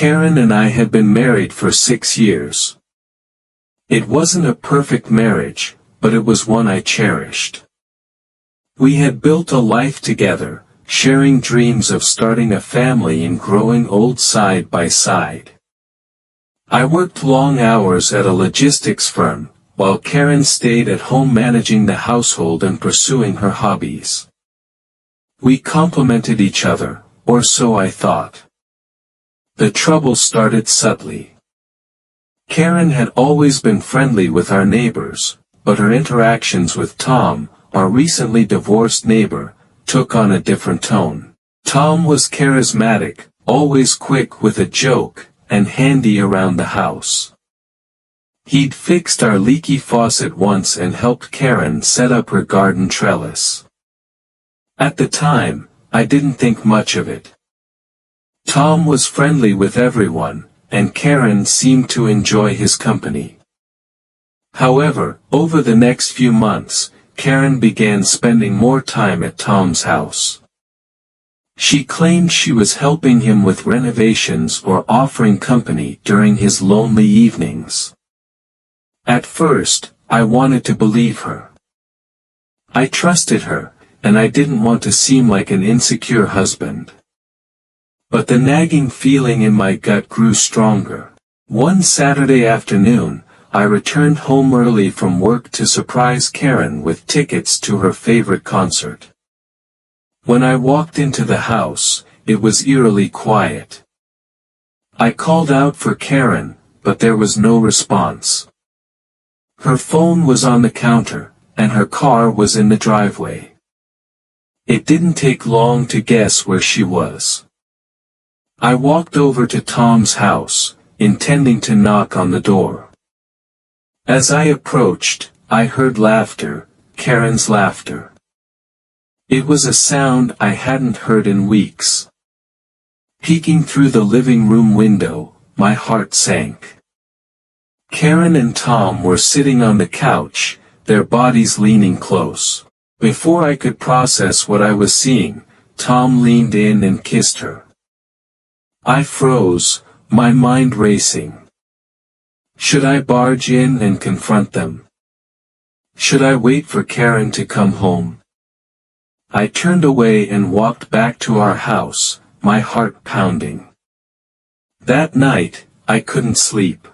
Karen and I had been married for 6 years. It wasn't a perfect marriage, but it was one I cherished. We had built a life together, sharing dreams of starting a family and growing old side by side. I worked long hours at a logistics firm, while Karen stayed at home managing the household and pursuing her hobbies. We complemented each other, or so I thought. The trouble started subtly. Karen had always been friendly with our neighbors, but her interactions with Tom, our recently divorced neighbor, took on a different tone. Tom was charismatic, always quick with a joke, and handy around the house. He'd fixed our leaky faucet once and helped Karen set up her garden trellis. At the time, I didn't think much of it. Tom was friendly with everyone, and Karen seemed to enjoy his company. However, over the next few months, Karen began spending more time at Tom's house. She claimed she was helping him with renovations or offering company during his lonely evenings. At first, I wanted to believe her. I trusted her, and I didn't want to seem like an insecure husband. But the nagging feeling in my gut grew stronger. One Saturday afternoon, I returned home early from work to surprise Karen with tickets to her favorite concert. When I walked into the house, it was eerily quiet. I called out for Karen, but there was no response. Her phone was on the counter, and her car was in the driveway. It didn't take long to guess where she was. I walked over to Tom's house, intending to knock on the door. As I approached, I heard laughter, Karen's laughter. It was a sound I hadn't heard in weeks. Peeking through the living room window, my heart sank. Karen and Tom were sitting on the couch, their bodies leaning close. Before I could process what I was seeing, Tom leaned in and kissed her. I froze, my mind racing. Should I barge in and confront them? Should I wait for Karen to come home? I turned away and walked back to our house, my heart pounding. That night, I couldn't sleep.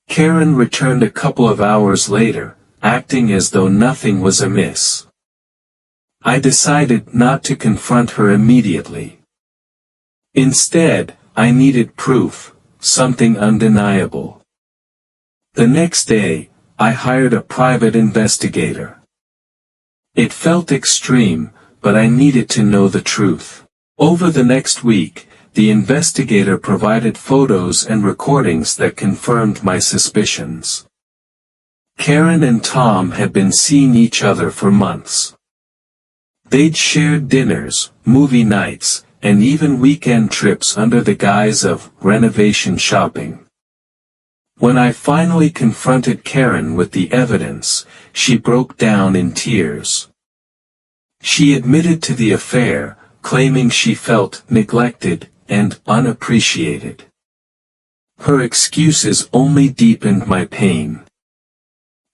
Karen returned a couple of hours later, acting as though nothing was amiss. I decided not to confront her immediately. Instead, I needed proof, something undeniable. The next day, I hired a private investigator. It felt extreme, but I needed to know the truth. Over the next week, the investigator provided photos and recordings that confirmed my suspicions. Karen and Tom had been seeing each other for months. They'd shared dinners, movie nights, and even weekend trips under the guise of renovation shopping. When I finally confronted Karen with the evidence, she broke down in tears. She admitted to the affair, claiming she felt neglected and unappreciated. Her excuses only deepened my pain.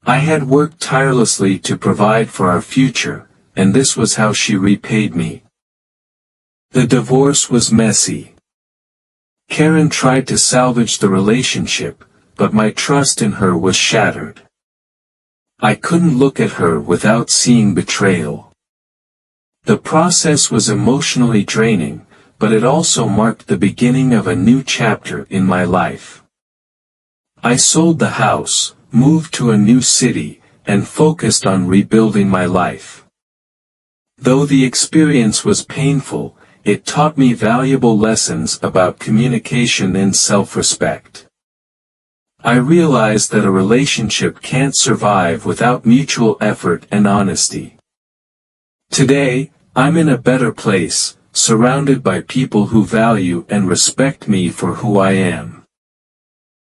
I had worked tirelessly to provide for our future, and this was how she repaid me. The divorce was messy. Karen tried to salvage the relationship, but my trust in her was shattered. I couldn't look at her without seeing betrayal. The process was emotionally draining, but it also marked the beginning of a new chapter in my life. I sold the house, moved to a new city, and focused on rebuilding my life. Though the experience was painful, it taught me valuable lessons about communication and self-respect. I realized that a relationship can't survive without mutual effort and honesty. Today, I'm in a better place, surrounded by people who value and respect me for who I am.